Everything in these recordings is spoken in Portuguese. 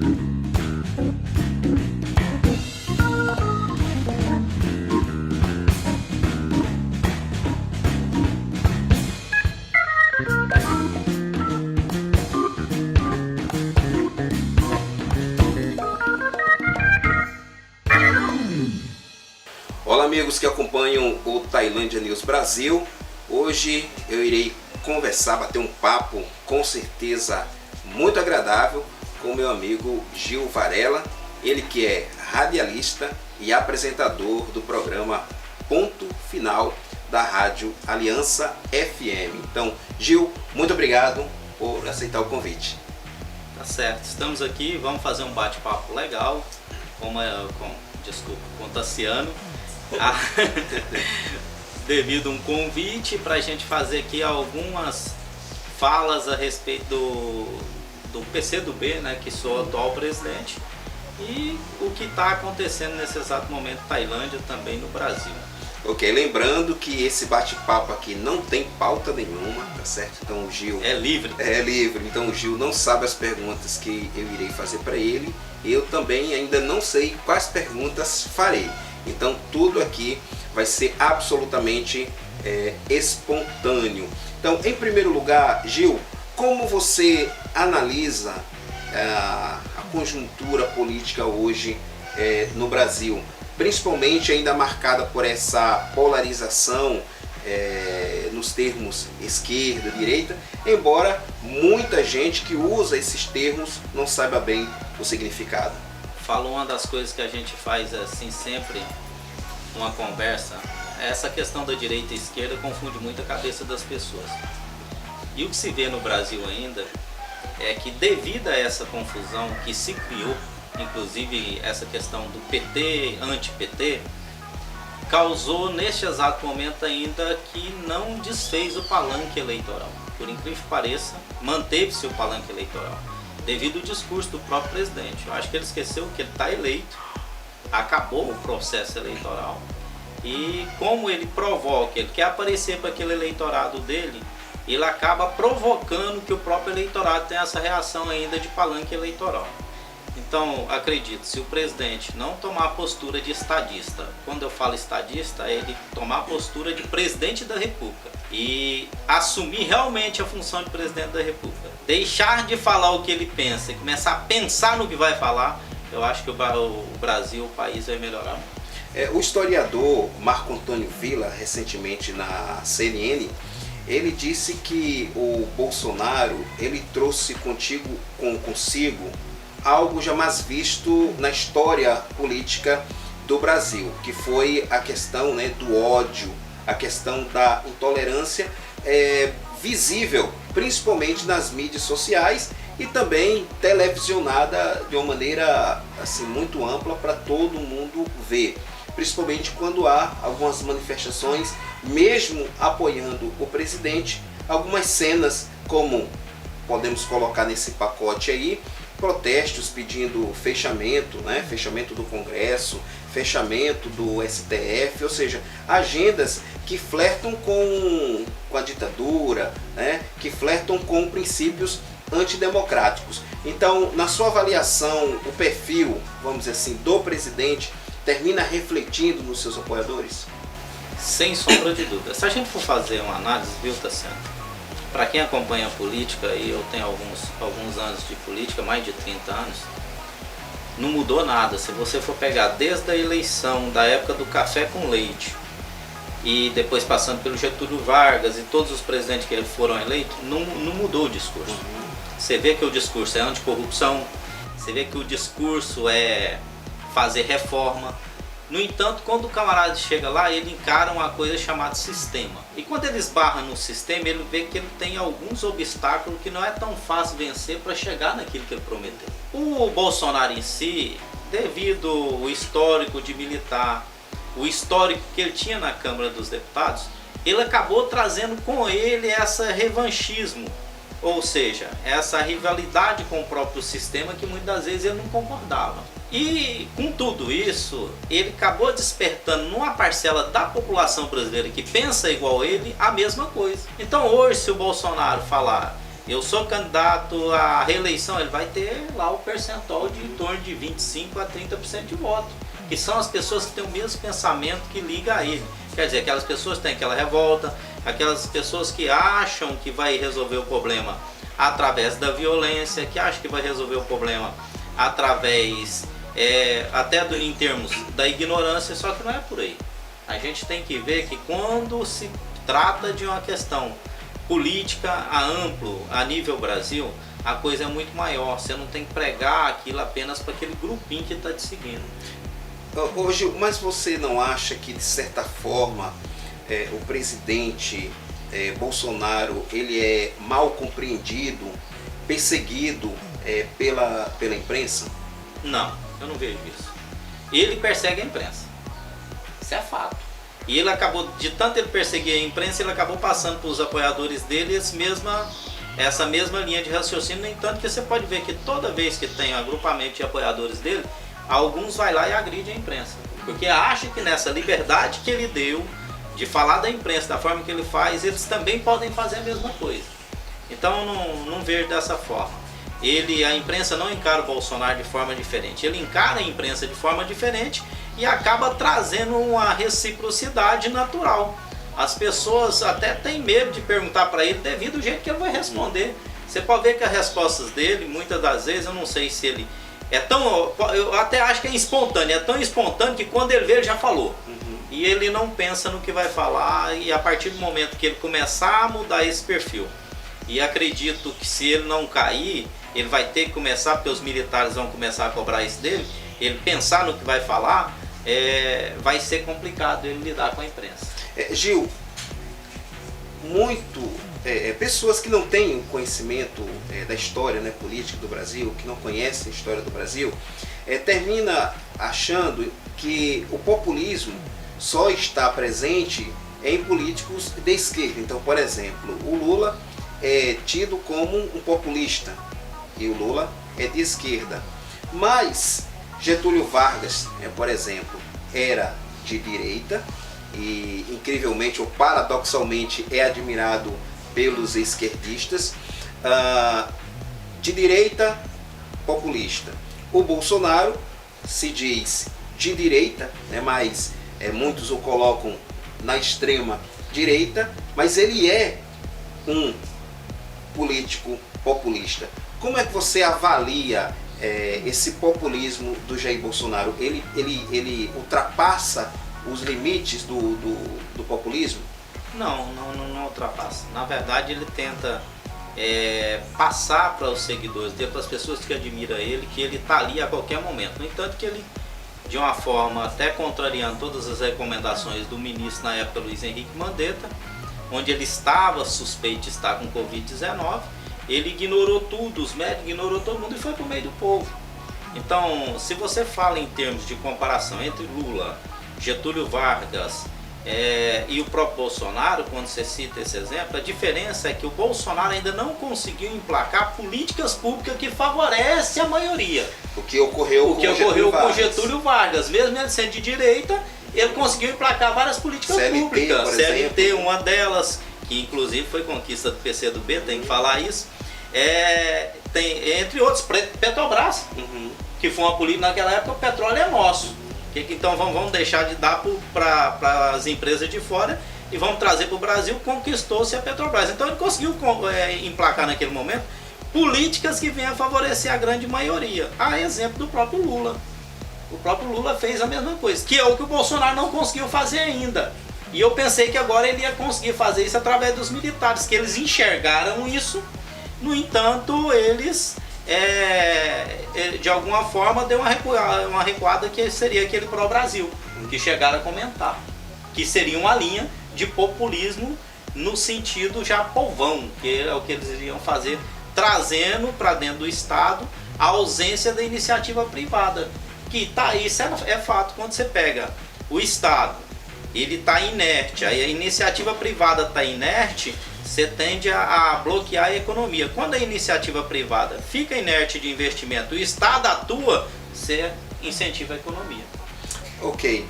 Olá amigos que acompanham o Tailândia News Brasil. Hoje eu irei conversar, bater um papo com certeza muito agradável com meu amigo Gil Varela, ele que é radialista e apresentador do programa Ponto Final da Rádio Aliança FM. Então, Gil, muito obrigado por aceitar o convite. Tá certo, estamos aqui, vamos fazer um bate-papo legal com o Tassiano. Devido a um convite para a gente fazer aqui algumas falas a respeito do PCdoB, né, que sou o atual presidente, e o que está acontecendo nesse exato momento na Tailândia, também no Brasil. Ok, lembrando que esse bate-papo aqui não tem pauta nenhuma, tá certo? Então o Gil... É livre. É livre, então o Gil não sabe as perguntas que eu irei fazer para ele. Eu também ainda não sei quais perguntas farei. Então tudo aqui vai ser absolutamente espontâneo. Então, em primeiro lugar, Gil, como você analisa a conjuntura política hoje no Brasil? Principalmente ainda marcada por essa polarização nos termos esquerda, direita, embora muita gente que usa esses termos não saiba bem o significado. Falou uma das coisas que a gente faz assim sempre, uma conversa, essa questão da direita e esquerda confunde muito a cabeça das pessoas. E o que se vê no Brasil ainda é que devido a essa confusão que se criou, inclusive essa questão do PT, anti-PT, causou neste exato momento ainda que não desfez o palanque eleitoral. Por incrível que pareça, manteve-se o palanque eleitoral, devido ao discurso do próprio presidente. Eu acho que ele esqueceu que ele está eleito, acabou o processo eleitoral, e como ele provoca, ele quer aparecer para aquele eleitorado dele, ele acaba provocando que o próprio eleitorado tenha essa reação ainda de palanque eleitoral. Então, acredito, se o presidente não tomar a postura de estadista, quando eu falo estadista, é ele tomar a postura de presidente da República e assumir realmente a função de presidente da República, deixar de falar o que ele pensa e começar a pensar no que vai falar, eu acho que o Brasil, o país vai melhorar muito. O historiador Marco Antônio Villa, recentemente na CNN, ele disse que o Bolsonaro ele trouxe consigo algo jamais visto na história política do Brasil, que foi a questão, né, do ódio, a questão da intolerância visível, principalmente nas mídias sociais e também televisionada de uma maneira assim, muito ampla para todo mundo ver, principalmente quando há algumas manifestações, mesmo apoiando o presidente, algumas cenas como podemos colocar nesse pacote aí, protestos pedindo fechamento, né? Fechamento do Congresso, fechamento do STF, ou seja, agendas que flertam com a ditadura, né? Que flertam com princípios antidemocráticos. Então, na sua avaliação, o perfil, vamos dizer assim, do presidente termina refletindo nos seus apoiadores? Sem sombra de dúvida. Se a gente for fazer uma análise, viu, Tassiano? Para quem acompanha a política, e eu tenho alguns anos de política, mais de 30 anos, não mudou nada. Se você for pegar desde a eleição, da época do café com leite, e depois passando pelo Getúlio Vargas e todos os presidentes que foram eleitos, não mudou o discurso. Você vê que o discurso é anticorrupção, você vê que o discurso é fazer reforma. No entanto, quando o camarada chega lá, ele encara uma coisa chamada sistema. E quando ele esbarra no sistema, ele vê que ele tem alguns obstáculos que não é tão fácil vencer para chegar naquilo que ele prometeu. O Bolsonaro em si, devido ao histórico de militar, o histórico que ele tinha na Câmara dos Deputados, ele acabou trazendo com ele essa revanchismo. Ou seja, essa rivalidade com o próprio sistema que muitas vezes ele não concordava. E com tudo isso, ele acabou despertando numa parcela da população brasileira que pensa igual ele, a mesma coisa. Então hoje, se o Bolsonaro falar, eu sou candidato à reeleição, ele vai ter lá o percentual de em torno de 25% a 30% de voto, que são as pessoas que têm o mesmo pensamento que liga a ele. Quer dizer, aquelas pessoas que têm aquela revolta, aquelas pessoas que acham que vai resolver o problema através da violência, que acham que vai resolver o problema através até em termos da ignorância, só que não é por aí. A gente tem que ver que quando se trata de uma questão política a nível Brasil, a coisa é muito maior. Você não tem que pregar aquilo apenas para aquele grupinho que está te seguindo. Hoje, mas você não acha que de certa forma o presidente Bolsonaro ele é mal compreendido, perseguido pela imprensa? Não, eu não vejo isso. Ele persegue a imprensa, isso é fato. E ele acabou, de tanto ele perseguir a imprensa, ele acabou passando para os apoiadores dele essa mesma linha de raciocínio. No entanto, que você pode ver que toda vez que tem um agrupamento de apoiadores dele, alguns vai lá e agridem a imprensa, porque acha que nessa liberdade que ele deu de falar da imprensa da forma que ele faz, eles também podem fazer a mesma coisa. Então não vejo dessa forma. A imprensa não encara o Bolsonaro de forma diferente, ele encara a imprensa de forma diferente e acaba trazendo uma reciprocidade natural. As pessoas até têm medo de perguntar para ele devido ao jeito que ele vai responder. Você pode ver que as respostas dele, muitas das vezes, eu não sei se ele eu até acho que é espontâneo, é tão espontâneo que quando ele vê ele já falou. E ele não pensa no que vai falar, e a partir do momento que ele começar a mudar esse perfil, e acredito que se ele não cair, ele vai ter que começar, porque os militares vão começar a cobrar isso dele, ele pensar no que vai falar, vai ser complicado ele lidar com a imprensa. Gil, pessoas que não têm o conhecimento da história política do Brasil, que não conhecem a história do Brasil, termina achando que o populismo só está presente em políticos de esquerda. Então, por exemplo, o Lula é tido como um populista e o Lula é de esquerda. Mas Getúlio Vargas, por exemplo, era de direita e, incrivelmente ou paradoxalmente, é admirado pelos esquerdistas, de direita, populista. O Bolsonaro se diz de direita, mas muitos o colocam na extrema direita, mas ele é um político populista. Como é que você avalia esse populismo do Jair Bolsonaro? Ele ultrapassa os limites do populismo? Não ultrapassa. Na verdade, ele tenta passar para os seguidores dele, para as pessoas que admiram ele, que ele está ali a qualquer momento. No entanto, que ele, de uma forma até contrariando todas as recomendações do ministro na época, Luiz Henrique Mandetta, onde ele estava suspeito de estar com Covid-19, ele ignorou tudo, os médicos ignorou todo mundo e foi para o meio do povo. Então, se você fala em termos de comparação entre Lula, Getúlio Vargas e o próprio Bolsonaro, quando você cita esse exemplo, a diferença é que o Bolsonaro ainda não conseguiu emplacar políticas públicas que favorecem a maioria. O que ocorreu com Getúlio Vargas, mesmo ele sendo de direita, ele conseguiu emplacar várias políticas públicas. CLT, uma delas, que inclusive foi conquista do PCdoB, tem que falar isso. Tem, entre outros, Petrobras, que foi uma política naquela época, o petróleo é nosso. Então vamos deixar de dar para as empresas de fora e vamos trazer para o Brasil. Conquistou-se a Petrobras. Então ele conseguiu emplacar naquele momento políticas que venham a favorecer a grande maioria. A exemplo do próprio Lula. O próprio Lula fez a mesma coisa, que é o que o Bolsonaro não conseguiu fazer ainda. E eu pensei que agora ele ia conseguir fazer isso através dos militares, que eles enxergaram isso. No entanto, eles de alguma forma deu uma recuada, que seria aquele pró-Brasil, que chegaram a comentar, que seria uma linha de populismo no sentido já povão, que é o que eles iriam fazer, trazendo para dentro do Estado a ausência da iniciativa privada, que tá aí, isso é fato. Quando você pega o Estado, ele está inerte, aí a iniciativa privada está inerte, você tende a bloquear a economia. Quando a iniciativa privada fica inerte de investimento e o Estado atua, você incentiva a economia. Ok.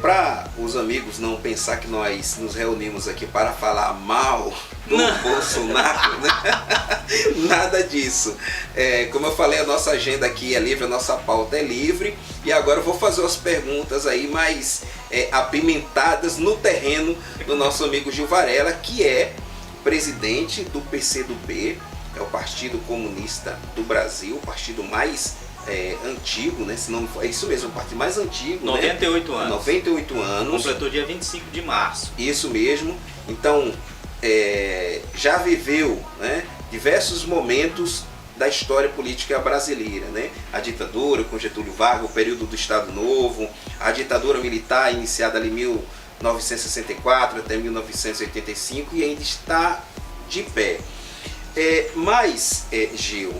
Para os amigos não pensar que nós nos reunimos aqui para falar mal do Bolsonaro, né? Nada disso. Como eu falei, a nossa agenda aqui é livre, a nossa pauta é livre. E agora eu vou fazer umas perguntas aí mais apimentadas no terreno do nosso amigo Gil Varela, que é presidente do PCdoB, é o Partido Comunista do Brasil, o partido mais antigo, né? Se não, é isso mesmo, o partido mais antigo. 98 né? anos. 98 anos. Completou dia 25 de março. Isso mesmo. Então, já viveu, né, diversos momentos da história política brasileira, né? A ditadura com Getúlio Vargas, o período do Estado Novo, a ditadura militar iniciada ali em 1964 até 1985 e ainda está de pé. Mas, Gil,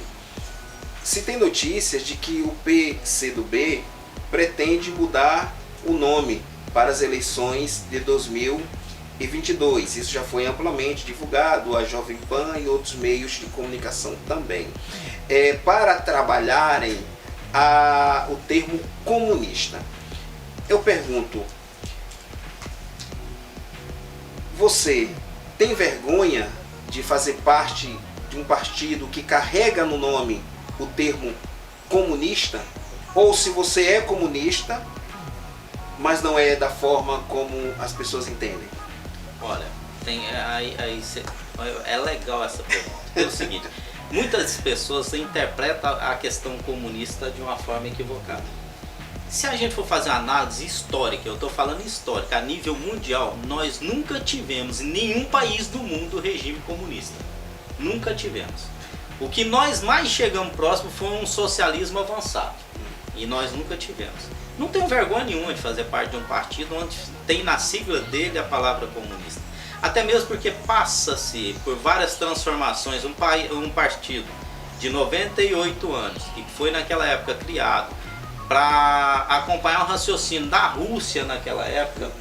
se tem notícias de que o PCdoB pretende mudar o nome para as eleições de 2022. Isso já foi amplamente divulgado, a Jovem Pan e outros meios de comunicação também. Para trabalharem o termo comunista. Eu pergunto, você tem vergonha de fazer parte de um partido que carrega no nome o termo comunista? Ou se você é comunista, mas não é da forma como as pessoas entendem? Olha, é legal essa pergunta. É o seguinte, muitas pessoas interpretam a questão comunista de uma forma equivocada. Se a gente for fazer uma análise histórica, eu estou falando histórica, a nível mundial, nós nunca tivemos em nenhum país do mundo regime comunista. Nunca tivemos. O que nós mais chegamos próximo foi um socialismo avançado. E nós nunca tivemos. Não tenho vergonha nenhuma de fazer parte de um partido onde tem na sigla dele a palavra comunista. Até mesmo porque passa-se por várias transformações. Um partido de 98 anos, que foi naquela época criado para acompanhar o raciocínio da Rússia naquela época,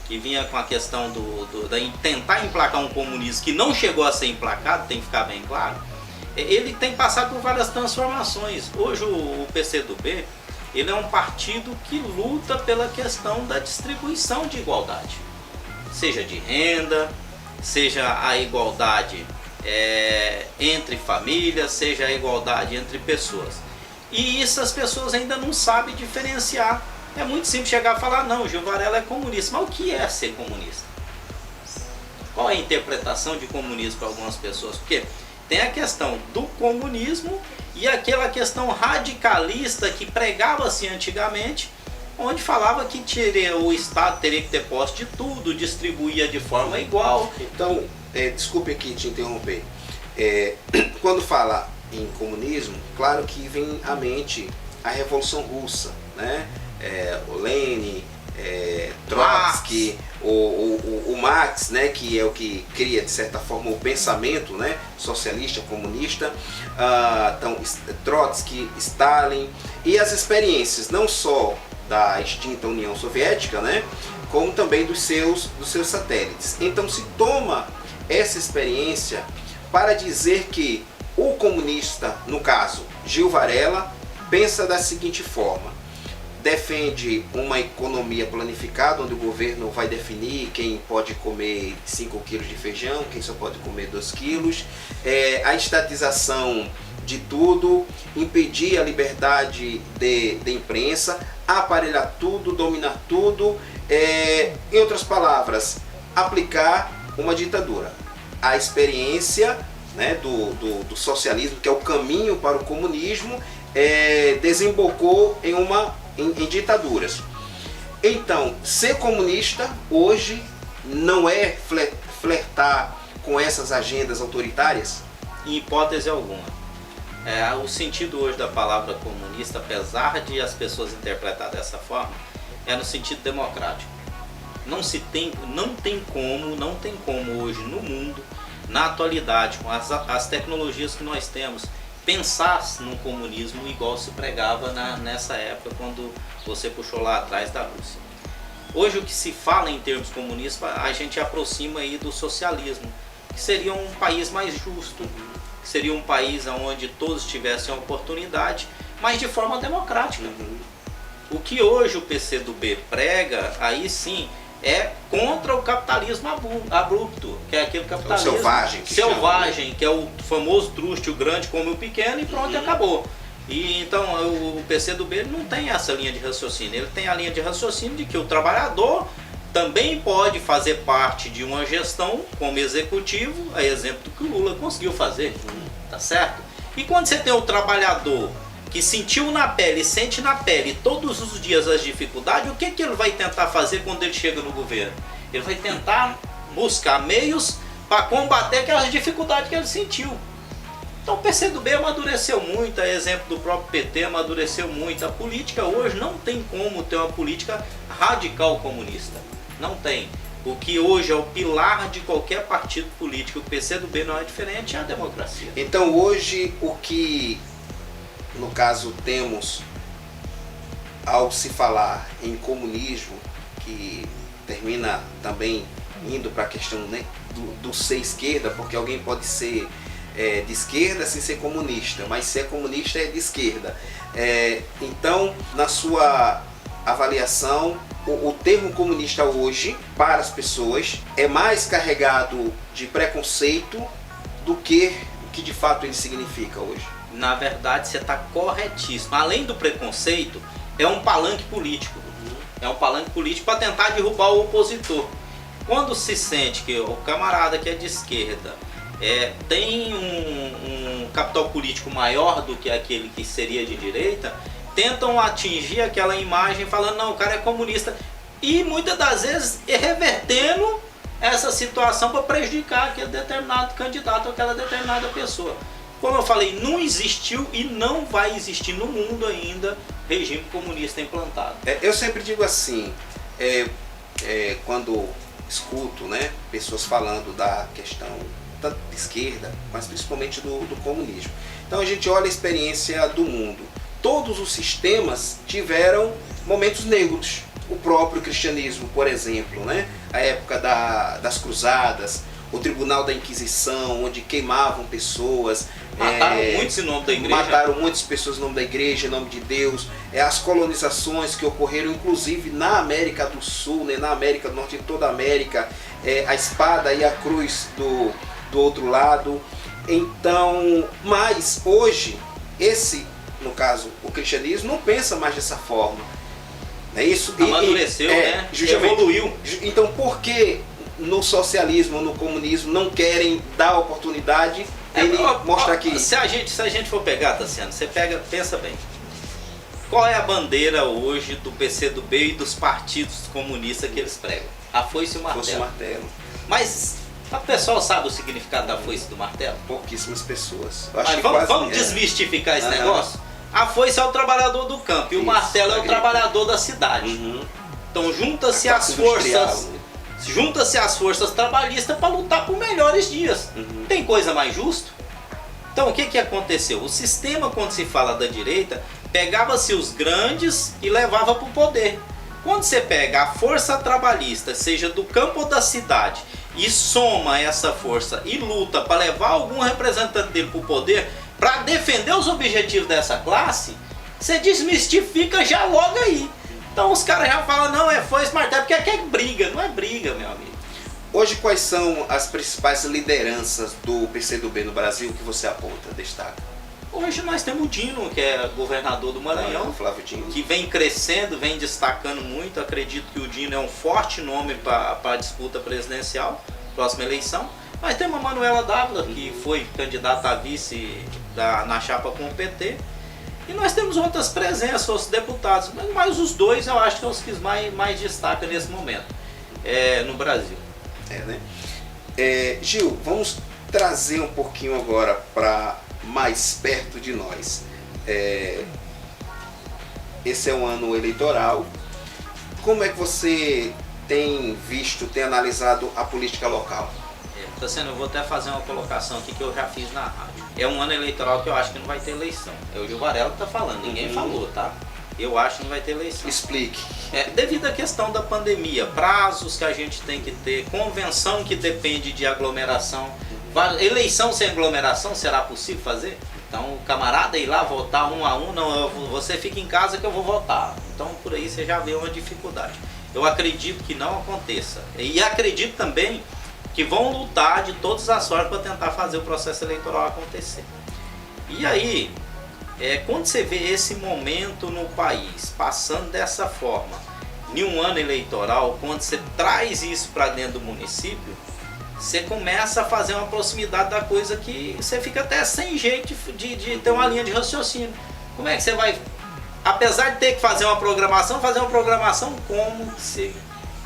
que vinha com a questão de tentar emplacar um comunismo que não chegou a ser emplacado, tem que ficar bem claro. Ele tem passado por várias transformações. Hoje o PCdoB, ele é um partido que luta pela questão da distribuição de igualdade. Seja de renda, seja a igualdade entre famílias, seja a igualdade entre pessoas. E isso as pessoas ainda não sabem diferenciar. É muito simples chegar e falar, não, Gil Varela é comunista. Mas o que é ser comunista? Qual é a interpretação de comunismo para algumas pessoas? Porque tem a questão do comunismo e aquela questão radicalista que pregava-se antigamente, onde falava que o Estado teria que ter posse de tudo, distribuía de forma igual. Então, desculpe aqui te interromper. Quando fala em comunismo, claro que vem à mente a Revolução Russa, né? O Lenin, Trotsky, o Marx, né, que é o que cria de certa forma o pensamento, né, socialista, comunista, então Trotsky, Stalin e as experiências não só da extinta União Soviética, né, como também dos seus satélites. Então se toma essa experiência para dizer que o comunista, no caso Gil Varela, pensa da seguinte forma: defende uma economia planificada, onde o governo vai definir quem pode comer 5 quilos de feijão, quem só pode comer 2 quilos, a estatização de tudo, impedir a liberdade de imprensa, aparelhar tudo, dominar tudo, em outras palavras, aplicar uma ditadura. A experiência, né, do socialismo, que é o caminho para o comunismo, desembocou em ditaduras. Então, ser comunista hoje não é flertar com essas agendas autoritárias? Em hipótese alguma. O sentido hoje da palavra comunista, apesar de as pessoas interpretar dessa forma, é no sentido democrático. Não tem como hoje no mundo, na atualidade, com as tecnologias que nós temos, pensar no comunismo igual se pregava nessa época, quando você puxou lá atrás da Rússia. Hoje o que se fala em termos comunistas, a gente aproxima aí do socialismo, que seria um país mais justo, que seria um país onde todos tivessem a oportunidade, mas de forma democrática. O que hoje o PCdoB prega, aí sim, é contra o capitalismo abrupto, que é aquele capitalismo selvagem, que é o famoso truste, o grande come o pequeno e pronto, acabou. E então o PCdoB não tem essa linha de raciocínio, ele tem a linha de raciocínio de que o trabalhador também pode fazer parte de uma gestão como executivo, a exemplo do que o Lula conseguiu fazer, tá certo? E quando você tem o trabalhador que sentiu na pele, sente na pele todos os dias as dificuldades, o que ele vai tentar fazer quando ele chega no governo? Ele vai tentar buscar meios para combater aquelas dificuldades que ele sentiu. Então o PCdoB amadureceu muito, a exemplo do próprio PT, amadureceu muito. A política hoje não tem como ter uma política radical comunista. Não tem. O que hoje é o pilar de qualquer partido político, o PCdoB não é diferente, é a democracia. Então hoje o que, no caso, temos ao se falar em comunismo, que termina também indo para a questão, né, do ser esquerda, porque alguém pode ser de esquerda sem ser comunista, mas ser comunista é de esquerda. Então, na sua avaliação, o termo comunista hoje, para as pessoas, é mais carregado de preconceito do que o que de fato ele significa hoje. Na verdade, você está corretíssimo. Além do preconceito, é um palanque político. É um palanque político para tentar derrubar o opositor. Quando se sente que o camarada que é de esquerda tem um capital político maior do que aquele que seria de direita, tentam atingir aquela imagem falando, não, o cara é comunista. E muitas das vezes revertendo essa situação para prejudicar aquele determinado candidato ou aquela determinada pessoa. Como eu falei, não existiu e não vai existir no mundo ainda regime comunista implantado. Eu sempre digo assim, quando escuto, né, pessoas falando da questão tanto de esquerda, mas principalmente do comunismo. Então a gente olha a experiência do mundo. Todos os sistemas tiveram momentos negros. O próprio cristianismo, por exemplo, né? A época das cruzadas, o tribunal da Inquisição, onde queimavam pessoas. Mataram muitos em nome da igreja. Mataram muitas pessoas em nome da igreja, em nome de Deus. As colonizações que ocorreram, inclusive na América do Sul, né? Na América do Norte, em toda a América. A espada e a cruz do outro lado. Então, mas hoje, no caso, o cristianismo não pensa mais dessa forma. É isso? Amadureceu, né? Evoluiu. Então, por que no socialismo, no comunismo, não querem dar oportunidade ele mostrar que... Se a gente for pegar, Tassiano, pensa bem. Qual é a bandeira hoje do PCdoB e dos partidos comunistas que eles pregam? A foice e o martelo. Foice e martelo. Mas o pessoal sabe o significado da foice e do martelo? Pouquíssimas pessoas. Vamos desmistificar esse negócio? A foice é o trabalhador do campo e o martelo é o trabalhador da cidade. Então junta-se as forças trabalhistas para lutar por melhores dias. Tem coisa mais justa? Então o que aconteceu? O sistema, quando se fala da direita, pegava-se os grandes e levava para o poder. Quando você pega a força trabalhista, seja do campo ou da cidade, e soma essa força e luta para levar algum representante dele para o poder, para defender os objetivos dessa classe, você desmistifica já logo aí. Então os caras já falam, não, foice martelo, porque aqui é briga. Não é briga, meu amigo. Hoje, quais são as principais lideranças do PCdoB no Brasil que você aponta, destaca? Hoje nós temos o Dino, que é governador do Maranhão, Flávio Dino, que vem crescendo, vem destacando muito. Acredito que o Dino é um forte nome para a disputa presidencial, próxima eleição. Mas tem a Manuela Dávila, que foi candidata a vice na chapa com o PT. E nós temos outras presenças, outros deputados, mas os dois eu acho que são os que mais destacam nesse momento no Brasil. Né? Gil, vamos trazer um pouquinho agora para mais perto de nós. Esse é um ano eleitoral. Como é que você tem visto, tem analisado a política local? Tassiano, eu vou até fazer uma colocação aqui que eu já fiz na rádio. É um ano eleitoral que eu acho que não vai ter eleição. É o Gil Varela que está falando, ninguém falou, tá? Eu acho que não vai ter eleição. Explique. Devido à questão da pandemia, prazos que a gente tem que ter, convenção que depende de aglomeração. Eleição sem aglomeração, será possível fazer? Então o camarada ir lá votar 1 a 1, não, você fica em casa que eu vou votar. Então por aí você já vê uma dificuldade. Eu acredito que não aconteça. E acredito também que vão lutar de todas as formas para tentar fazer o processo eleitoral acontecer. E aí, quando você vê esse momento no país passando dessa forma, em um ano eleitoral, quando você traz isso para dentro do município, você começa a fazer uma proximidade da coisa que você fica até sem jeito de ter uma linha de raciocínio. Como é que você vai, apesar de ter que fazer uma programação como se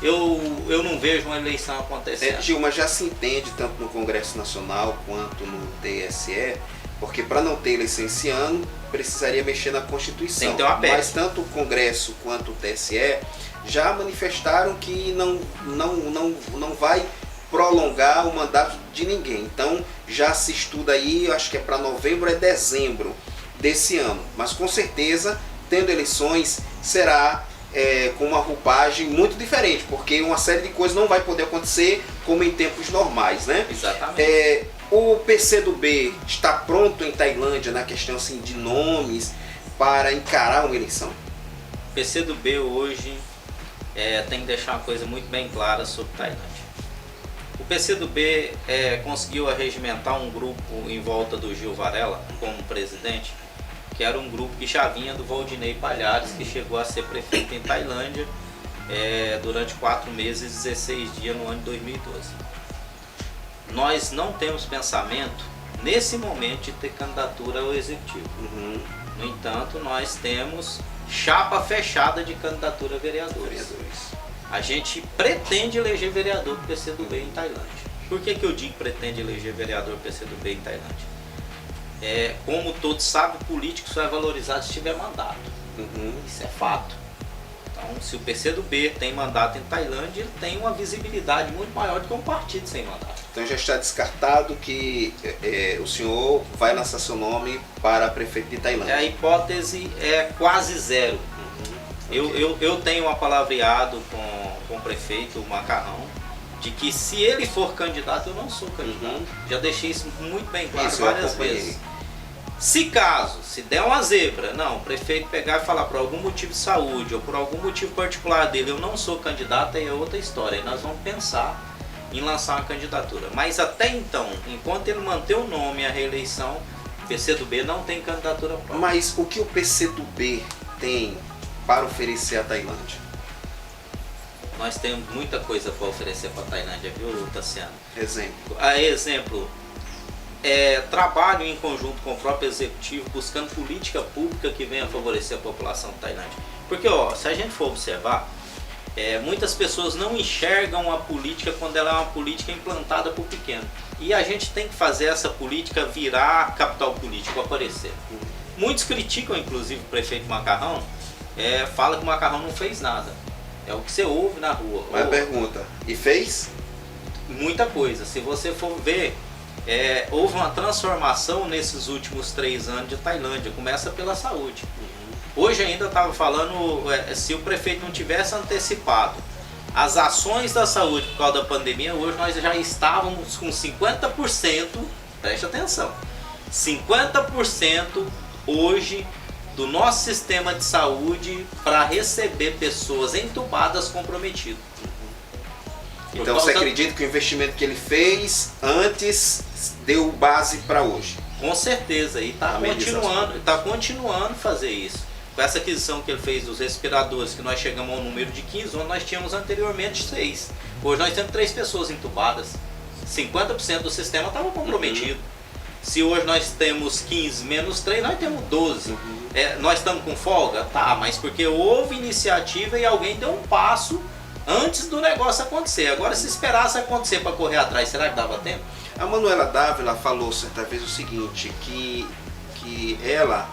eu não vejo uma eleição acontecendo? Gilma, já se entende tanto no Congresso Nacional quanto no TSE, porque para não ter eleição esse ano, precisaria mexer na Constituição. Tem que ter uma PEC. Mas tanto o Congresso quanto o TSE já manifestaram que não vai prolongar o mandato de ninguém. Então já se estuda aí, eu acho que é para novembro, dezembro desse ano. Mas com certeza, tendo eleições, será com uma roupagem muito diferente, porque uma série de coisas não vai poder acontecer como em tempos normais, né? Exatamente. O PCdoB está pronto em Tailândia na questão assim, de nomes para encarar uma eleição? O PCdoB hoje tem que deixar uma coisa muito bem clara sobre Tailândia. O PCdoB conseguiu arregimentar um grupo em volta do Gil Varela como presidente, que era um grupo que já vinha do Valdinei Palhares, que chegou a ser prefeito em Tailândia durante 4 meses e 16 dias no ano de 2012. Nós não temos pensamento, nesse momento, de ter candidatura ao Executivo. No entanto, nós temos chapa fechada de candidatura a vereadores. A gente pretende eleger vereador do PCdoB em Tailândia. Por que eu digo pretende eleger vereador do PCdoB em Tailândia? Como todos sabem, político só é valorizado se tiver mandato. Isso é fato. Então, se o PCdoB tem mandato em Tailândia, ele tem uma visibilidade muito maior do que um partido sem mandato. Então já está descartado que o senhor vai lançar seu nome para prefeito de Tailândia? A hipótese é quase zero. Eu tenho um palavreado com o prefeito Macarrão, de que se ele for candidato, eu não sou candidato. Já deixei isso muito bem claro várias vezes. Se der uma zebra, o prefeito pegar e falar por algum motivo de saúde ou por algum motivo particular dele, eu não sou candidato, aí é outra história. Aí nós vamos pensar em lançar uma candidatura. Mas até então, enquanto ele manter o nome e a reeleição, o PCdoB não tem candidatura própria. Mas o que o PCdoB tem para oferecer à Tailândia? Nós temos muita coisa para oferecer para a Tailândia, viu, Tassiano? Exemplo? Trabalho em conjunto com o próprio executivo, buscando política pública que venha favorecer a população da Tailândia. Porque, se a gente for observar, muitas pessoas não enxergam a política quando ela é uma política implantada por pequeno. E a gente tem que fazer essa política virar capital político, aparecer. Muitos criticam, inclusive, o prefeito Macarrão, fala que o Macarrão não fez nada. É o que você ouve na rua. Mas pergunta, e fez? Muita coisa. Se você for ver, houve uma transformação nesses últimos 3 anos de Tailândia. Começa pela saúde. Hoje ainda estava falando, se o prefeito não tivesse antecipado as ações da saúde por causa da pandemia, hoje nós já estávamos com 50%, preste atenção, 50% hoje do nosso sistema de saúde para receber pessoas entubadas comprometido. Então você acredita que o investimento que ele fez antes deu base para hoje? Com certeza, e está continuando a fazer isso. Com essa aquisição que ele fez dos respiradores, que nós chegamos ao número de 15, onde nós tínhamos anteriormente 6. Hoje nós temos 3 pessoas entubadas. 50% do sistema estava comprometido. Se hoje nós temos 15 menos 3, nós temos 12. Nós estamos com folga? Tá, mas porque houve iniciativa e alguém deu um passo antes do negócio acontecer. Agora, se esperasse acontecer para correr atrás, será que dava tempo? A Manuela Dávila falou certa vez o seguinte, que ela,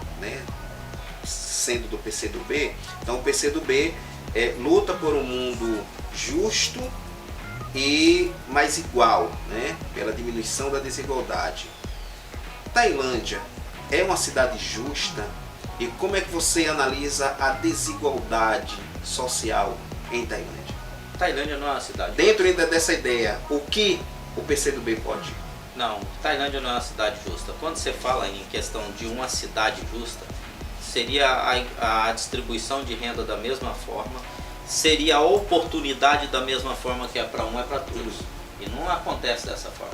sendo do PCdoB, então o PCdoB luta por um mundo justo e mais igual, pela diminuição da desigualdade. Tailândia é uma cidade justa? E como é que você analisa a desigualdade social em Tailândia? Tailândia não é uma cidade. Dentro ainda dessa ideia, o que o PCdoB pode Não, Tailândia não é uma cidade justa. Quando você fala em questão de uma cidade justa, seria a distribuição de renda da mesma forma, seria a oportunidade da mesma forma que é para um, é para todos. E não acontece dessa forma.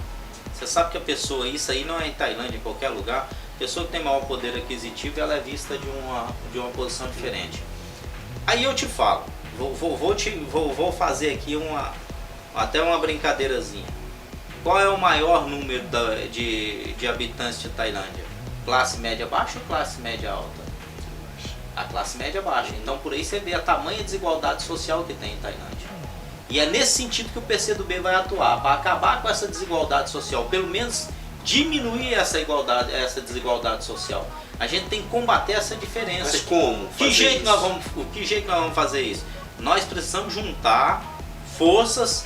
Você sabe que a pessoa, isso aí não é em Tailândia, em qualquer lugar, a pessoa que tem maior poder aquisitivo, ela é vista de uma posição diferente. Aí eu te falo, vou fazer aqui até uma brincadeirazinha. Qual é o maior número de habitantes de Tailândia? Classe média baixa ou classe média alta? A classe média baixa. Então por aí você vê a tamanha desigualdade social que tem em Tailândia. E é nesse sentido que o PCdoB vai atuar, para acabar com essa desigualdade social, pelo menos diminuir essa desigualdade social. A gente tem que combater essa diferença. Mas como? Que jeito nós vamos fazer isso? Nós precisamos juntar forças,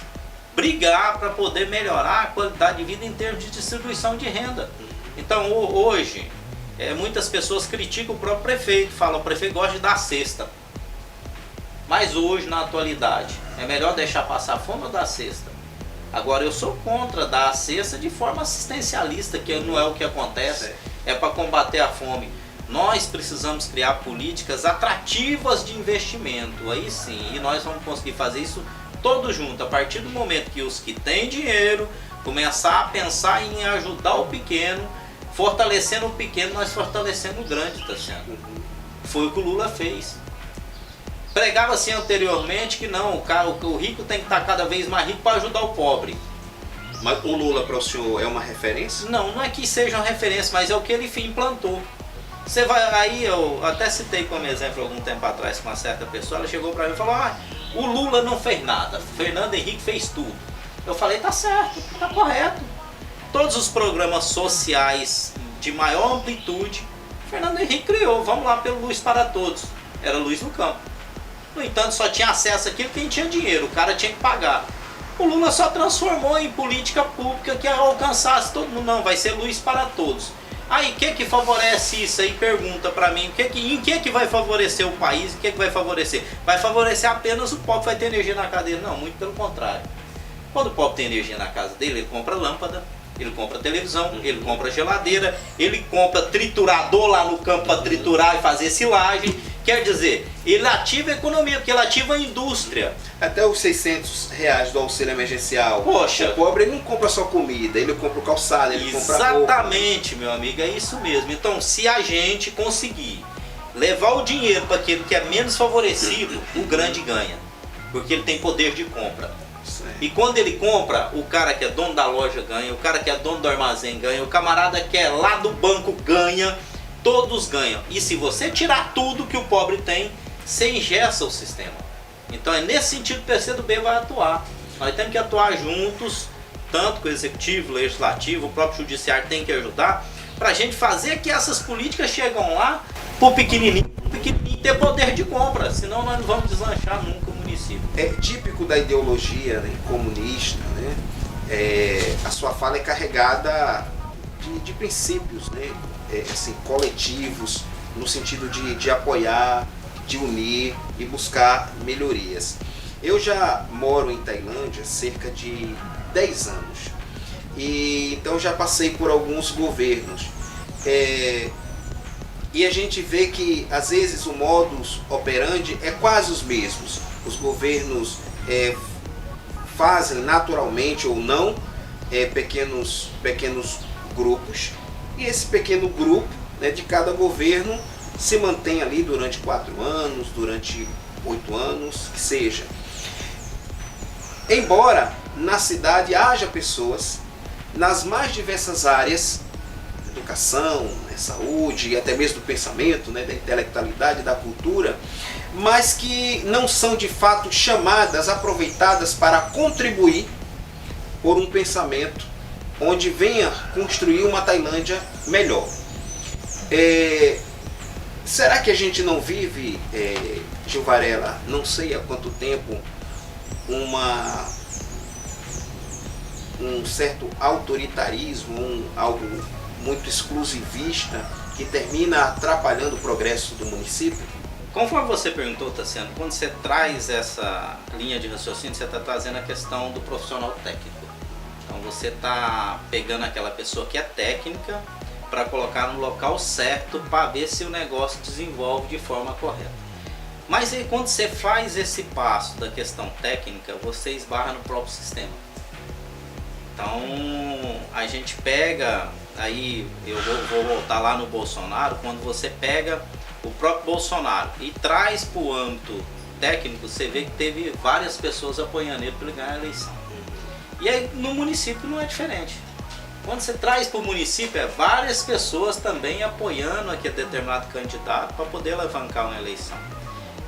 brigar para poder melhorar a qualidade de vida em termos de distribuição de renda. Então hoje, muitas pessoas criticam o próprio prefeito, falam que o prefeito gosta de dar cesta. Mas hoje, na atualidade, é melhor deixar passar fome ou dar cesta? Agora, eu sou contra dar a cesta de forma assistencialista, que não é o que acontece, é para combater a fome. Nós precisamos criar políticas atrativas de investimento, aí sim, e nós vamos conseguir fazer isso todos juntos, a partir do momento que os que têm dinheiro começar a pensar em ajudar o pequeno, fortalecendo o pequeno, nós fortalecemos o grande, tá sendo? Foi o que o Lula fez. Pregava-se anteriormente que não, o rico tem que estar cada vez mais rico para ajudar o pobre. Mas o Lula para o senhor é uma referência? Não é que seja uma referência, mas é o que ele implantou. Você vai, aí eu até citei como exemplo algum tempo atrás com uma certa pessoa, ela chegou para mim e falou: o Lula não fez nada, Fernando Henrique fez tudo. Eu falei: tá certo, tá correto. Todos os programas sociais de maior amplitude, Fernando Henrique criou. Vamos lá pelo Luz para Todos, era Luz no Campo. No entanto, só tinha acesso àquilo quem tinha dinheiro, o cara tinha que pagar. O Lula só transformou em política pública que alcançasse todo mundo. Não, vai ser luz para todos. Aí, o que favorece isso aí? Pergunta pra mim, em que vai favorecer o país? O que vai favorecer? Vai favorecer apenas o pobre, vai ter energia na casa dele? Não, muito pelo contrário. Quando o pobre tem energia na casa dele, ele compra lâmpada, ele compra televisão, ele compra geladeira, ele compra triturador lá no campo para triturar e fazer silagem. Quer dizer, ele ativa a economia, porque ele ativa a indústria. Até os R$600 do auxílio emergencial. Poxa, o pobre ele não compra só comida, ele compra o calçado, ele compra roupa. Exatamente, meu amigo, é isso mesmo. Então, se a gente conseguir levar o dinheiro para aquele que é menos favorecido, o grande ganha. Porque ele tem poder de compra. E quando ele compra, o cara que é dono da loja ganha, o cara que é dono do armazém ganha, o camarada que é lá do banco ganha, todos ganham. E se você tirar tudo que o pobre tem, você engessa o sistema. Então é nesse sentido que o PCdoB vai atuar. Nós temos que atuar juntos, tanto com o executivo, o legislativo, o próprio judiciário tem que ajudar, para a gente fazer que essas políticas chegam lá para o pequenininho ter poder de compra, senão nós não vamos deslanchar nunca o município. É típico da ideologia, né, comunista, né? A sua fala é carregada de princípios, né, assim, coletivos, no sentido de apoiar, de unir e buscar melhorias. Eu já moro em Tailândia há cerca de 10 anos e então já passei por alguns governos. E a gente vê que às vezes o modus operandi é quase os mesmos. Os governos fazem naturalmente ou não pequenos grupos, e esse pequeno grupo, né, de cada governo se mantém ali durante 4 anos, durante 8 anos, que seja. Embora na cidade haja pessoas nas mais diversas áreas, educação, né, saúde, e até mesmo do pensamento, né, da intelectualidade, da cultura, mas que não são de fato chamadas, aproveitadas para contribuir por um pensamento onde venha construir uma Tailândia melhor. Será que a gente não vive, Gil Varela, não sei há quanto tempo, um certo autoritarismo, algo muito exclusivista que termina atrapalhando o progresso do município? Conforme você perguntou, Tassiano, quando você traz essa linha de raciocínio, você está trazendo a questão do profissional técnico. Então você está pegando aquela pessoa que é técnica para colocar no local certo para ver se o negócio desenvolve de forma correta. Mas aí quando você faz esse passo da questão técnica, você esbarra no próprio sistema. Então a gente pega, aí eu vou voltar lá no Bolsonaro, quando você pega o próprio Bolsonaro e traz para o âmbito técnico, você vê que teve várias pessoas apoiando ele para ele ganhar a eleição. E aí no município não é diferente. Quando você traz para o município, é várias pessoas também apoiando aquele determinado candidato para poder alavancar uma eleição.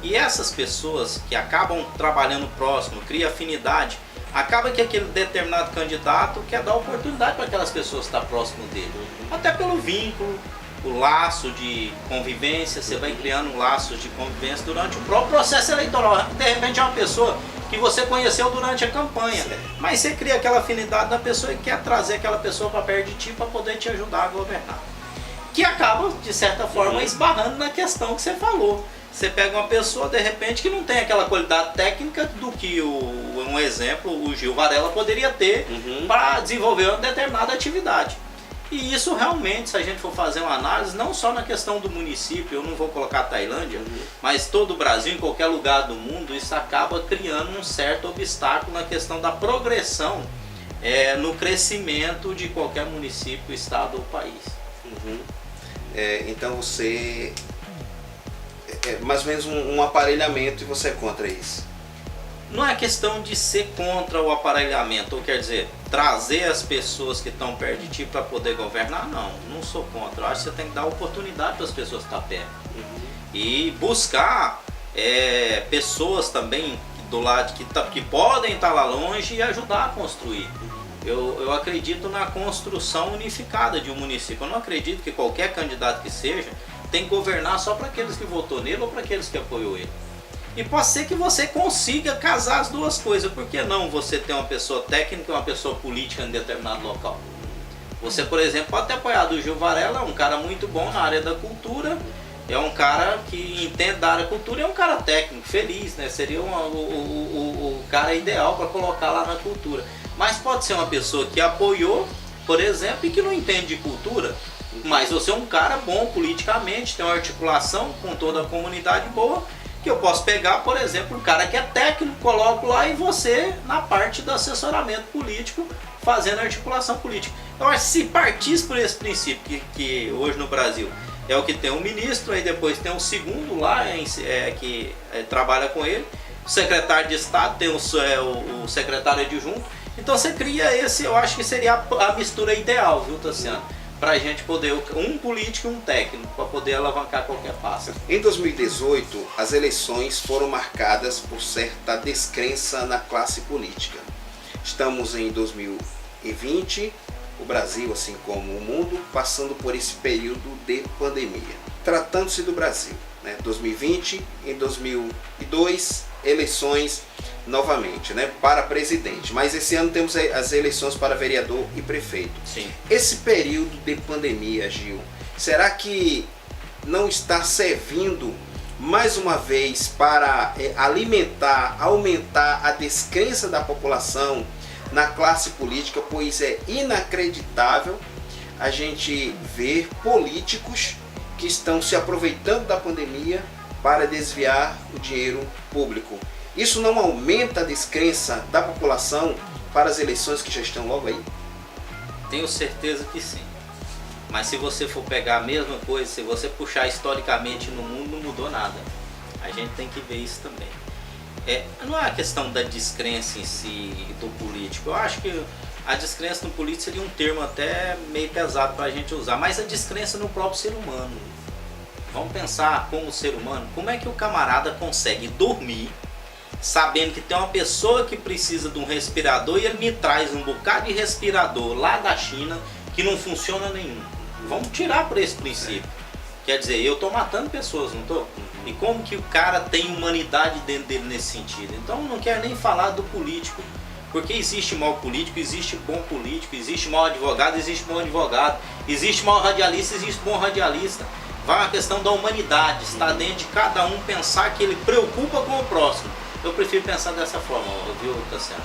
E essas pessoas que acabam trabalhando próximo, cria afinidade, acaba que aquele determinado candidato quer dar oportunidade para aquelas pessoas estar próximo dele. Até pelo vínculo, o laço de convivência, você vai criando um laço de convivência durante o próprio processo eleitoral. De repente é uma pessoa que você conheceu durante a campanha, mas você cria aquela afinidade da pessoa e quer trazer aquela pessoa para perto de ti para poder te ajudar a governar. Que acaba, de certa forma, esbarrando na questão que você falou. Você pega uma pessoa, de repente, que não tem aquela qualidade técnica do que, um exemplo, o Gil Varela poderia ter para desenvolver uma determinada atividade. E isso realmente, se a gente for fazer uma análise, não só na questão do município, eu não vou colocar a Tailândia, mas todo o Brasil, em qualquer lugar do mundo, isso acaba criando um certo obstáculo na questão da progressão no crescimento de qualquer município, estado ou país. Então você... mais ou menos um aparelhamento e você é contra isso? Não é questão de ser contra o aparelhamento, ou quer dizer, trazer as pessoas que estão perto de ti para poder governar, não sou contra. Eu acho que você tem que dar oportunidade para as pessoas estar perto. E buscar pessoas também do lado que podem estar lá longe e ajudar a construir. Eu acredito na construção unificada de um município. Eu não acredito que qualquer candidato que seja tem que governar só para aqueles que votou nele ou para aqueles que apoiou ele. E pode ser que você consiga casar as duas coisas. Por que não você ter uma pessoa técnica e uma pessoa política em determinado local? Você, por exemplo, pode ter apoiado o Gil Varela, um cara muito bom na área da cultura, é um cara que entende da área da cultura, é um cara técnico, feliz, né? Seria o cara ideal para colocar lá na cultura. Mas pode ser uma pessoa que apoiou, por exemplo, e que não entende de cultura, mas você é um cara bom politicamente, tem uma articulação com toda a comunidade boa, que eu posso pegar, por exemplo, um cara que é técnico, coloco lá e você na parte do assessoramento político, fazendo articulação política. Eu acho que se partisse por esse princípio, que hoje no Brasil é o que tem um ministro, aí depois tem um segundo lá, que trabalha com ele, o secretário de Estado, tem o secretário adjunto, então você cria esse, eu acho que seria a mistura ideal, viu, Tassiano? Para a gente poder, um político e um técnico, para poder alavancar qualquer passo. Em 2018, as eleições foram marcadas por certa descrença na classe política. Estamos em 2020, o Brasil, assim como o mundo, passando por esse período de pandemia. Tratando-se do Brasil, 2020, em 2002, eleições novamente, para presidente, mas esse ano temos as eleições para vereador e prefeito. Sim. Esse período de pandemia, Gil, será que não está servindo mais uma vez para aumentar a descrença da população na classe política, pois é inacreditável a gente ver políticos que estão se aproveitando da pandemia para desviar o dinheiro público? Isso não aumenta a descrença da população para as eleições que já estão logo aí? Tenho certeza que sim. Mas se você for pegar a mesma coisa, se você puxar historicamente no mundo, não mudou nada. A gente tem que ver isso também. Não é a questão da descrença em si do político. Eu acho que a descrença no político seria um termo até meio pesado para a gente usar, mas a descrença no próprio ser humano. Vamos pensar como ser humano, como é que o camarada consegue dormir sabendo que tem uma pessoa que precisa de um respirador e ele me traz um bocado de respirador lá da China que não funciona nenhum. Vamos tirar por esse princípio. Quer dizer, eu estou matando pessoas, não estou? E como que o cara tem humanidade dentro dele nesse sentido? Então eu não quero nem falar do político, porque existe mau político, existe bom político, existe mau advogado, existe bom advogado, existe mau radialista, existe bom radialista. Vai uma questão da humanidade, está dentro de cada um pensar que ele preocupa com o próximo. Eu prefiro pensar dessa forma, viu, Tassiano?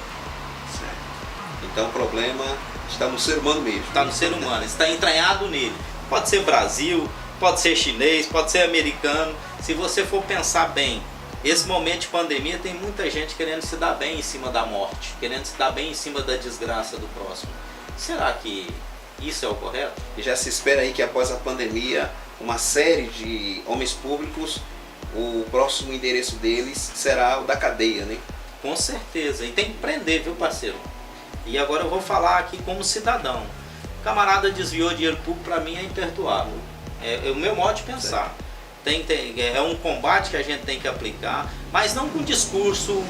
Certo. Então o problema está no ser humano mesmo. Está no ser humano, está entranhado nele. Pode ser Brasil, pode ser chinês, pode ser americano. Se você for pensar bem, esse momento de pandemia tem muita gente querendo se dar bem em cima da morte, querendo se dar bem em cima da desgraça do próximo. Será que isso é o correto? E já se espera aí que após a pandemia, uma série de homens públicos, o próximo endereço deles será o da cadeia, né? Com certeza, e tem que prender, viu, parceiro? E agora eu vou falar aqui como cidadão. O camarada desviou dinheiro público, para mim é imperdoável. É o meu modo de pensar. É um combate que a gente tem que aplicar, mas não com discurso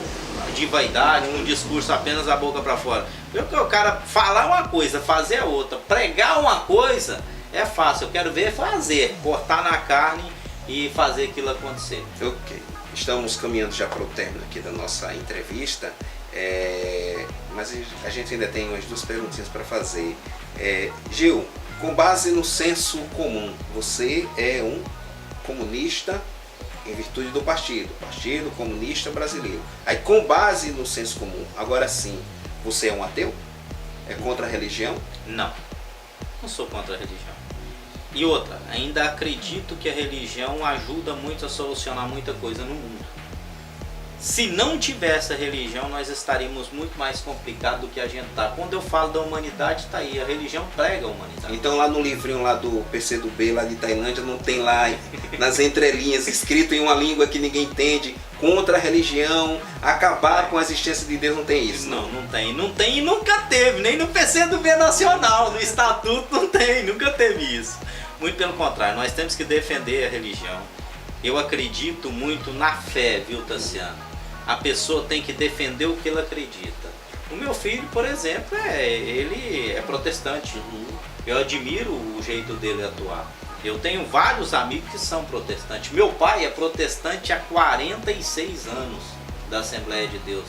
de vaidade, com discurso apenas a boca para fora. Porque o cara falar uma coisa, fazer a outra, pregar uma coisa, é fácil. Eu quero ver fazer, cortar na carne e fazer aquilo acontecer. Ok. Estamos caminhando já para o término aqui da nossa entrevista, mas a gente ainda tem umas duas perguntinhas para fazer. Gil, com base no senso comum, você é um comunista em virtude do Partido Comunista Brasileiro. Aí, com base no senso comum, agora sim, você é um ateu? É contra a religião? Não sou contra a religião. E outra, ainda acredito que a religião ajuda muito a solucionar muita coisa no mundo. Se não tivesse a religião, nós estaríamos muito mais complicados do que a gente está. Quando eu falo da humanidade, está aí, a religião prega a humanidade. Então lá no livrinho lá do PCdoB, lá de Tailândia, não tem lá nas entrelinhas, escrito em uma língua que ninguém entende, contra a religião, acabar com a existência de Deus, não tem isso? Não tem e nunca teve, nem no PCdoB nacional, no estatuto não tem, nunca teve isso. Muito pelo contrário, nós temos que defender a religião. Eu acredito muito na fé, viu, Tassiano? A pessoa tem que defender o que ela acredita. O meu filho, por exemplo, ele é protestante. Eu admiro o jeito dele atuar. Eu tenho vários amigos que são protestantes. Meu pai é protestante há 46 anos da Assembleia de Deus.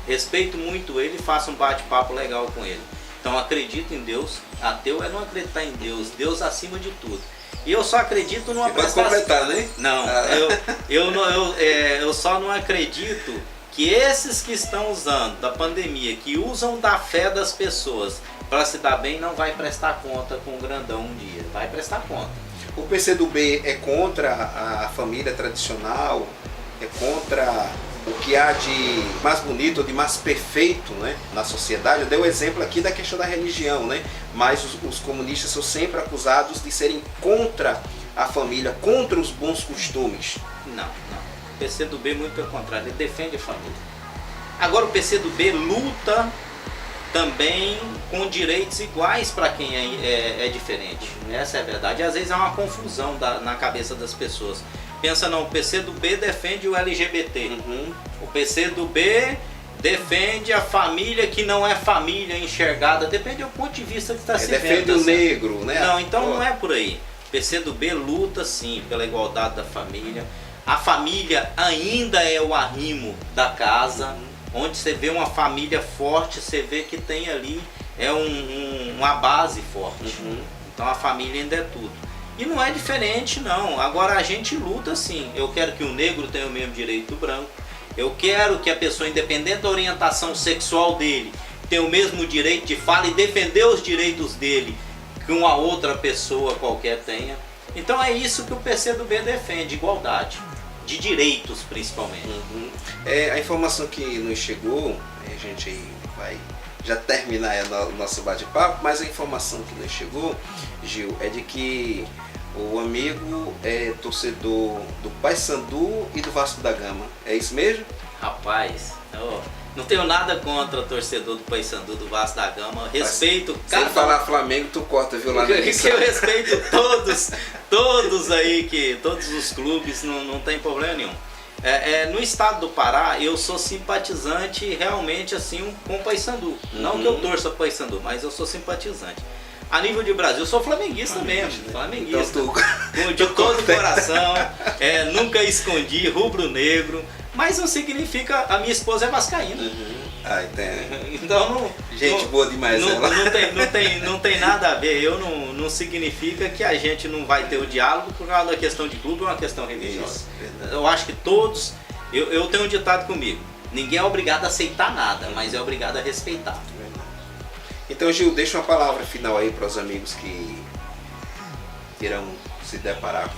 Respeito muito ele e faço um bate-papo legal com ele. Então acredito em Deus. Ateu é não acreditar em Deus. Deus acima de tudo. E eu só acredito numa prestação. Pode completar, né? Não, eu só não acredito que esses que estão usando da pandemia, que usam da fé das pessoas para se dar bem, não vai prestar conta com o grandão um dia. Vai prestar conta. O PCdoB é contra a família tradicional, é contra o que há de mais bonito, de mais perfeito, né, na sociedade. Eu dei o exemplo aqui da questão da religião, né, mas os comunistas são sempre acusados de serem contra a família, contra os bons costumes. Não. O PCdoB, muito pelo contrário, ele defende a família. Agora o PCdoB luta também com direitos iguais para quem é diferente. Essa é a verdade. Às vezes há uma confusão na cabeça das pessoas. Pensa não, o PCdoB defende o LGBT. O PCdoB defende a família que não é família enxergada. Depende do ponto de vista que está se vendo. Defende o negro, né? Não, então não é por aí. O PCdoB luta sim pela igualdade da família. A família ainda é o arrimo da casa. Onde você vê uma família forte, você vê que tem ali uma base forte. Então a família ainda é tudo. E não é diferente não. Agora a gente luta sim. Eu quero que o negro tenha o mesmo direito do branco. Eu quero que a pessoa, independente da orientação sexual dele, tenha o mesmo direito de fala e defender os direitos dele que uma outra pessoa qualquer tenha. Então é isso que o PCdoB defende, igualdade. De direitos principalmente. A informação que nos chegou, a gente vai já terminar o nosso bate-papo, mas a informação que nos chegou, Gil, é de que o amigo é torcedor do Paysandu e do Vasco da Gama. É isso mesmo? Rapaz, não tenho nada contra o torcedor do Paysandu, do Vasco da Gama. Respeito cada... Se falar Flamengo, tu corta, viu, lá na que eu respeito todos aí, todos os clubes, não tem problema nenhum. No estado do Pará, eu sou simpatizante realmente assim com o Paysandu. Não que eu torça pro Paysandu, mas eu sou simpatizante. A nível de Brasil, eu sou flamenguista mesmo. Né? Flamenguista. Então, de todo o coração. Nunca escondi, rubro-negro. Mas não significa... A minha esposa é vascaína. Então gente boa demais ela. Não tem nada a ver. Não significa que a gente não vai ter o diálogo por causa da questão de clube, é uma questão religiosa. Eu acho que todos... Eu tenho um ditado comigo. Ninguém é obrigado a aceitar nada, mas é obrigado a respeitar. Então, Gil, deixa uma palavra final aí para os amigos que irão se deparar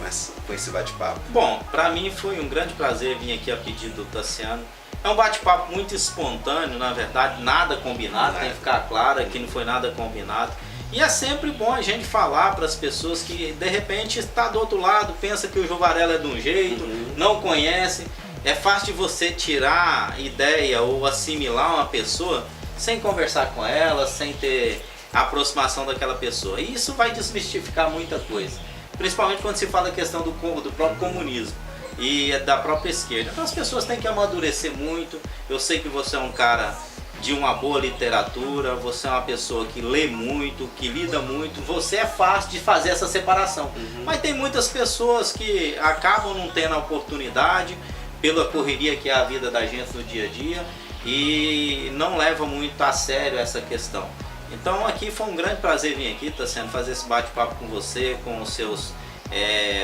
com esse bate-papo. Bom, para mim foi um grande prazer vir aqui a pedido do Tassiano. É um bate-papo muito espontâneo, na verdade, nada combinado, tem que ficar claro que não foi nada combinado. E é sempre bom a gente falar para as pessoas que de repente está do outro lado, pensa que o Gil Varela é de um jeito, não conhece. É fácil de você tirar ideia ou assimilar uma pessoa sem conversar com ela, sem ter a aproximação daquela pessoa. E isso vai desmistificar muita coisa, principalmente quando se fala a questão do próprio comunismo e da própria esquerda. Então as pessoas têm que amadurecer muito. Eu sei que você é um cara de uma boa literatura, você é uma pessoa que lê muito, que lida muito, você é fácil de fazer essa separação. Mas tem muitas pessoas que acabam não tendo a oportunidade pela correria que é a vida da gente no dia a dia e não levam muito a sério essa questão. Então aqui foi um grande prazer vir aqui, Tassiano, fazer esse bate-papo com você, com os seus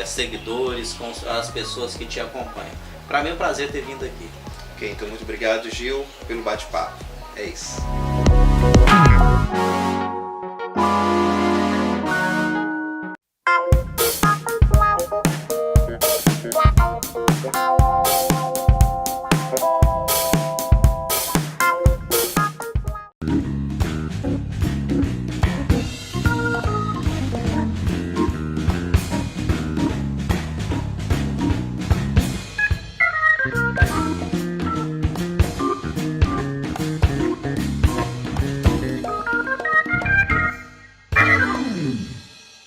seguidores, com as pessoas que te acompanham. Para mim é um prazer ter vindo aqui. Ok, então muito obrigado, Gil, pelo bate-papo. É isso.